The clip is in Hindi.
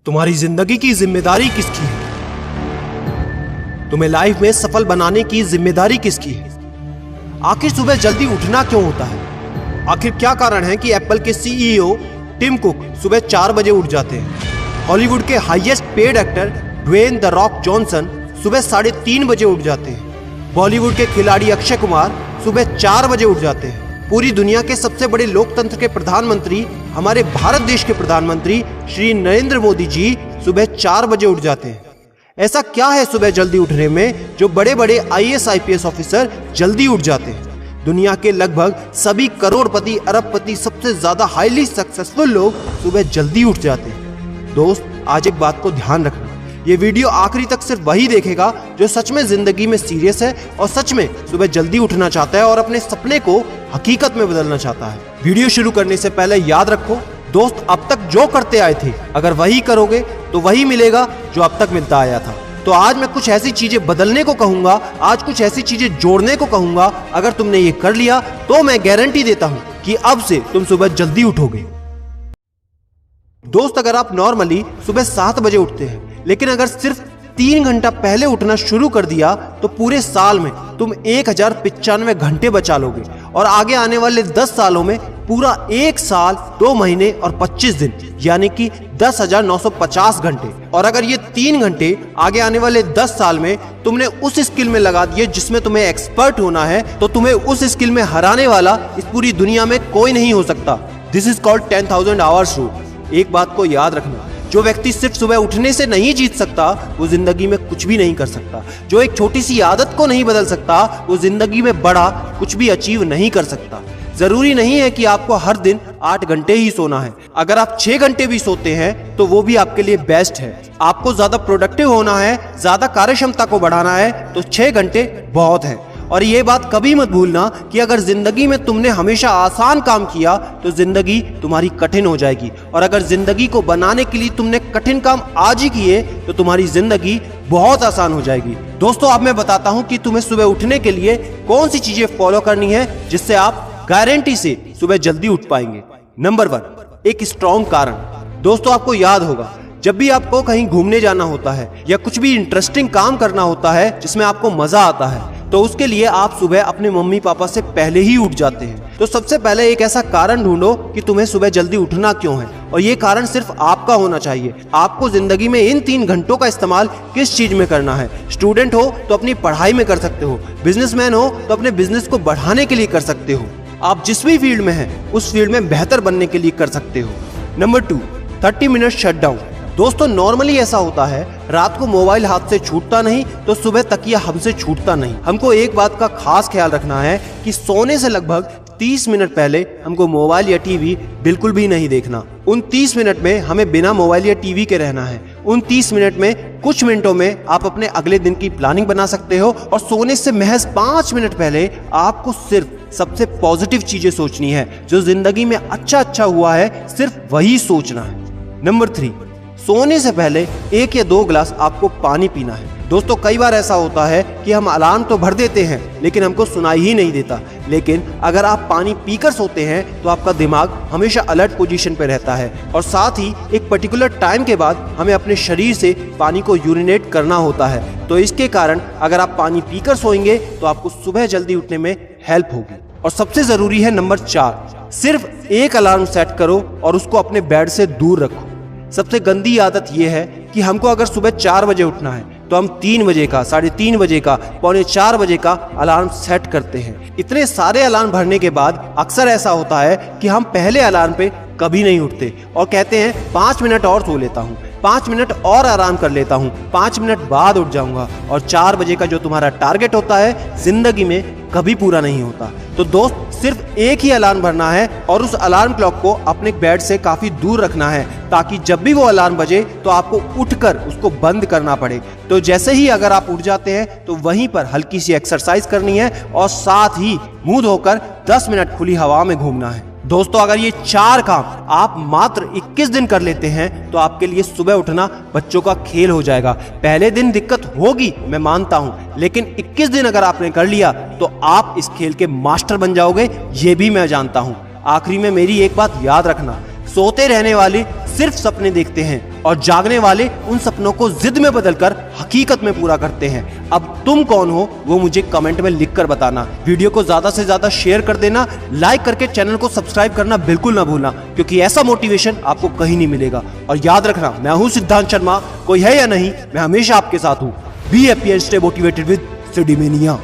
तुम्हारी जिंदगी की जिम्मेदारी किसकी है? तुम्हें लाइफ में सफल बनाने की जिम्मेदारी किसकी है? आखिर सुबह जल्दी उठना क्यों होता है? आखिर क्या कारण है कि एप्पल के सीईओ टिम कुक सुबह 4 बजे उठ जाते हैं? हॉलीवुड के highest paid actor Dwayne the Rock Johnson सुबह 3:30 बजे उठ जाते हैं। बॉलीवुड के खिलाड़ी अक्षय कुमार सुबह 4 बजे उठ जाते हैं। पूरी दुनिया के सबसे बड़े लोकतंत्र के प्रधानमंत्री, हमारे भारत देश के प्रधानमंत्री श्री नरेंद्र मोदी जी सुबह 4 बजे उठ जाते हैं। ऐसा क्या है सुबह जल्दी उठने में जो बड़े बड़े आईएएस आईपीएस ऑफिसर जल्दी उठ जाते हैं? दुनिया के लगभग सभी करोड़पति, अरबपति, सबसे ज्यादा हाईली सक्सेसफुल लोग सुबह जल्दी उठ जाते हैं। दोस्त, आज एक बात को ध्यान रखना, ये वीडियो आखिरी तक सिर्फ वही देखेगा जो सच में जिंदगी में सीरियस है और सच में सुबह जल्दी उठना चाहता है और अपने सपने को हकीकत में बदलना चाहता है। वीडियो शुरू करने से पहले याद रखो दोस्त, अब तक जो करते आए थे अगर वही करोगे तो वही मिलेगा जो अब तक मिलता आया था। तो आज मैं कुछ ऐसी चीजें बदलने को कहूंगा, आज कुछ ऐसी चीजें जोड़ने को कहूंगा। अगर तुमने ये कर लिया तो मैं गारंटी देता हूं कि अब से तुम सुबह जल्दी उठोगे। दोस्त, अगर आप नॉर्मली सुबह 7 बजे उठते हैं लेकिन अगर सिर्फ 3 घंटा पहले उठना शुरू कर दिया तो पूरे साल में तुम 1095 घंटे बचा लोगे और आगे आने वाले 10 सालों में पूरा 1 साल 2 महीने और 25 दिन यानी कि 10,950 घंटे। और अगर ये 3 घंटे आगे आने वाले 10 साल में तुमने उस स्किल में लगा दिए जिसमें तुम्हें एक्सपर्ट होना है तो तुम्हें उस स्किल में हराने वाला इस पूरी दुनिया में कोई नहीं हो सकता। This is called 10,000 hours rule. एक बात को याद रखना, जो व्यक्ति सिर्फ सुबह उठने से नहीं जीत सकता वो जिंदगी में कुछ भी नहीं कर सकता। जो एक छोटी सी आदत को नहीं बदल सकता वो जिंदगी में बड़ा कुछ भी अचीव नहीं कर सकता। जरूरी नहीं है कि आपको हर दिन 8 घंटे ही सोना है। अगर आप 6 घंटे भी सोते हैं तो वो भी आपके लिए बेस्ट है। आपको ज्यादा प्रोडक्टिव होना है, ज्यादा कार्यक्षमता को बढ़ाना है तो 6 घंटे बहुत है। और ये बात कभी मत भूलना कि अगर जिंदगी में तुमने हमेशा आसान काम किया तो जिंदगी तुम्हारी कठिन हो जाएगी और अगर जिंदगी को बनाने के लिए तुमने कठिन काम आज ही किए तो तुम्हारी जिंदगी बहुत आसान हो जाएगी। दोस्तों, अब मैं बताता हूं कि तुम्हें सुबह उठने के लिए कौन सी चीजें फॉलो करनी है जिससे आप गारंटी से सुबह जल्दी उठ पाएंगे। नंबर 1, एक स्ट्रॉन्ग कारण। दोस्तों, आपको याद होगा जब भी आपको कहीं घूमने जाना होता है या कुछ भी इंटरेस्टिंग काम करना होता है जिसमें आपको मजा आता है तो उसके लिए आप सुबह अपने मम्मी पापा से पहले ही उठ जाते हैं। तो सबसे पहले एक ऐसा कारण ढूंढो कि तुम्हें सुबह जल्दी उठना क्यों है और ये कारण सिर्फ आपका होना चाहिए। आपको जिंदगी में इन 3 घंटों का इस्तेमाल किस चीज में करना है? स्टूडेंट हो तो अपनी पढ़ाई में कर सकते हो, बिजनेसमैन हो तो अपने बिजनेस को बढ़ाने के लिए कर सकते हो, आप जिस भी फील्ड में हैं उस फील्ड में बेहतर बनने के लिए कर सकते हो। Number 2, 30 minute shutdown. दोस्तों, नॉर्मली ऐसा होता है रात को मोबाइल हाथ से छूटता नहीं तो सुबह तकिया हमसे छूटता नहीं। हमको एक बात का खास ख्याल रखना है कि सोने से लगभग 30 मिनट पहले हमको मोबाइल या टीवी बिल्कुल भी नहीं देखना। उन 30 मिनट में हमें बिना मोबाइल या टीवी के रहना है। उन 30 मिनट में कुछ मिनटों में आप अपने अगले दिन की प्लानिंग बना सकते हो और सोने से महज 5 मिनट पहले आपको सिर्फ सबसे पॉजिटिव चीजें सोचनी है। जो जिंदगी में अच्छा हुआ है सिर्फ वही सोचना है। नंबर 3, सोने से पहले 1 या 2 गिलास आपको पानी पीना है। दोस्तों, कई बार ऐसा होता है कि हम अलार्म तो भर देते हैं लेकिन हमको सुनाई ही नहीं देता। लेकिन अगर आप पानी पीकर सोते हैं तो आपका दिमाग हमेशा अलर्ट पोजीशन पे रहता है और साथ ही एक पर्टिकुलर टाइम के बाद हमें अपने शरीर से पानी को यूरिनेट करना होता है। तो इसके कारण अगर आप पानी पीकर सोएंगे तो आपको सुबह जल्दी उठने में हेल्प होगी। और सबसे जरूरी है नंबर 4, सिर्फ एक अलार्म सेट करो और उसको अपने बेड से दूर रखो। सबसे गंदी आदत यह है कि हमको अगर सुबह 4 बजे उठना है तो हम 3 बजे का, 3:30 बजे का, 3:45 बजे का अलार्म सेट करते हैं। इतने सारे अलार्म भरने के बाद अक्सर ऐसा होता है कि हम पहले अलार्म पे कभी नहीं उठते और कहते हैं 5 मिनट और सो लेता हूँ, 5 मिनट और आराम कर लेता हूँ, 5 मिनट बाद उठ जाऊंगा। और 4 बजे का जो तुम्हारा टारगेट होता है जिंदगी में कभी पूरा नहीं होता। तो दोस्त, सिर्फ एक ही अलार्म भरना है और उस अलार्म क्लॉक को अपने बेड से काफी दूर रखना है ताकि जब भी वो अलार्म बजे तो आपको उठकर उसको बंद करना पड़े। तो जैसे ही अगर आप उठ जाते हैं तो वहीं पर हल्की सी एक्सरसाइज करनी है और साथ ही मुंह धोकर 10 मिनट खुली हवा में घूमना है। दोस्तों, अगर ये 4 काम आप मात्र 21 दिन कर लेते हैं तो आपके लिए सुबह उठना बच्चों का खेल हो जाएगा। पहले दिन दिक्कत होगी, मैं मानता हूं, लेकिन 21 दिन अगर आपने कर लिया तो आप इस खेल के मास्टर बन जाओगे, ये भी मैं जानता हूं। आखिरी में मेरी एक बात याद रखना, सोते रहने वाले सिर्फ सपने देखते हैं और जागने वाले उन सपनों को जिद में बदलकर हकीकत में पूरा करते हैं। अब तुम कौन हो वो मुझे कमेंट में लिखकर बताना। वीडियो को ज्यादा से ज्यादा शेयर कर देना, लाइक करके चैनल को सब्सक्राइब करना बिल्कुल ना भूलना, क्योंकि ऐसा मोटिवेशन आपको कहीं नहीं मिलेगा। और याद रखना, मैं हूं सिद्धांत शर्मा, कोई है या नहीं, मैं हमेशा आपके साथ हूं। Be happy and stay motivated with सिडीमेनिया।